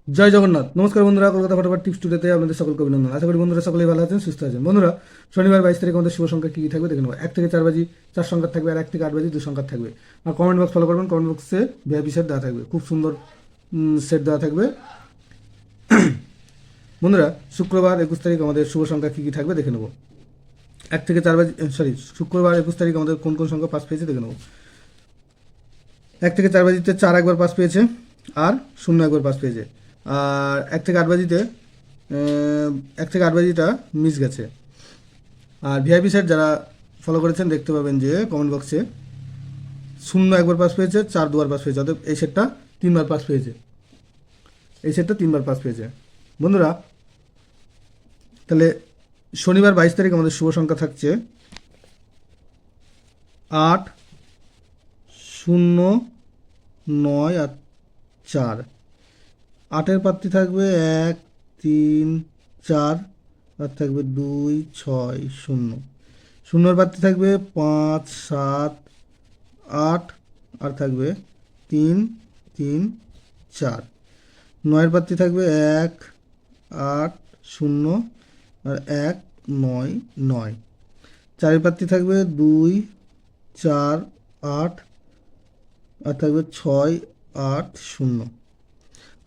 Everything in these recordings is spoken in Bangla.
জয় জগন্নাথ। নমস্কার বন্ধুরা, কলকাতা ফটোফট টিপস টুডেতে আপনাদের সকলকে অভিনন্দন। আশা করি বন্ধুরা সকলেই ভালো আছেন, সুস্থ আছেন। বন্ধুরা, শনিবার 22 তারিখ আমাদের শুভ সংখ্যা কী কী থাকবে দেখে নেবো। 1 থেকে 4 বাজি 4 সংখ্যার থাকবে, আর 1 থেকে 8 বাজি 2 সংখ্যার থাকবে। আর কমেন্ট বক্স ফলো করবেন, কমেন্ট বক্সে ভিআইপি সেট দেওয়া থাকবে, খুব সুন্দর সেট দেওয়া থাকবে। বন্ধুরা, শুক্রবার 21 তারিখ আমাদের শুভ সংখ্যা কী কী থাকবে দেখে নেবো। 1 থেকে 4 বাজি শুক্রবার 21 তারিখ আমাদের কোন কোন সংখ্যা পাস পেয়েছে দেখে নেবো। 1 থেকে 4 বাজিতে 4 একবার পাস পেয়েছে, আর 0 একবার পাস পেয়েছে। আর 1 থেকে 8 বাজিতে 1 থেকে 8 বাজিটা মিস গেছে। আর ভিআইপি সেট যারা ফলো করেছেন দেখতে পাবেন যে কমেন্ট বক্সে 0 একবার পাস পেয়েছে, 4 দুবার পাস পেয়েছে, অর্থাৎ এই সেটটা 3বার পাস পেয়েছে। এই সেটটা 3বার পাস পেয়েছে। বন্ধুরা, তাহলে শনিবার 22 তারিখ আমাদের শুভ সংখ্যা থাকছে 8, 0, 9 আর 4। 8-এর প্রার্থী থাকবে 1, 3, 4, আর থাকবে 2, 6, 0। 0-এর প্রার্থী থাকবে 5, 7, 8, আর থাকবে 3, 3, 4। 9-এর প্রার্থী থাকবে 1, 8, 0, আর 1, 9, 9। 4-এর প্রার্থী থাকবে 2, 4, 8, আর থাকবে 6, 8, 0।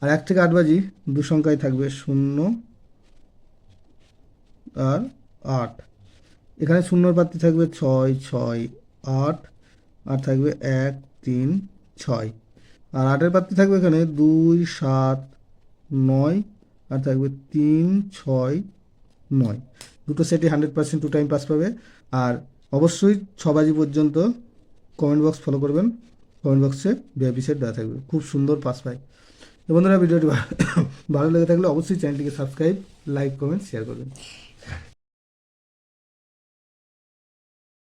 আর 1 থেকে 8 বাজি 2 সংখ্যায় থাকবে 0 আর 8। এখানে 0-এর প্রার্থী থাকবে 6, 6, 8, আর থাকবে 1, 3, 6। আর 8-এর প্রার্থী থাকবে এখানে 2, 7, 9, আর থাকবে 3, 6, 9। দুটো সেটই 100% 2 টাইম পাস পাবে। আর অবশ্যই 6 বাজি পর্যন্ত কমেন্ট বক্স ফলো করবেন, কমেন্ট বক্সে ভিআইপি সেট দেওয়া থাকবে, খুব সুন্দর পাস পায়। তো বন্ধুরা, ভিডিওটি ভালো লেগে থাকলে অবশ্যই চ্যানেলটিকে সাবস্ক্রাইব, লাইক, কমেন্ট, শেয়ার করবেন।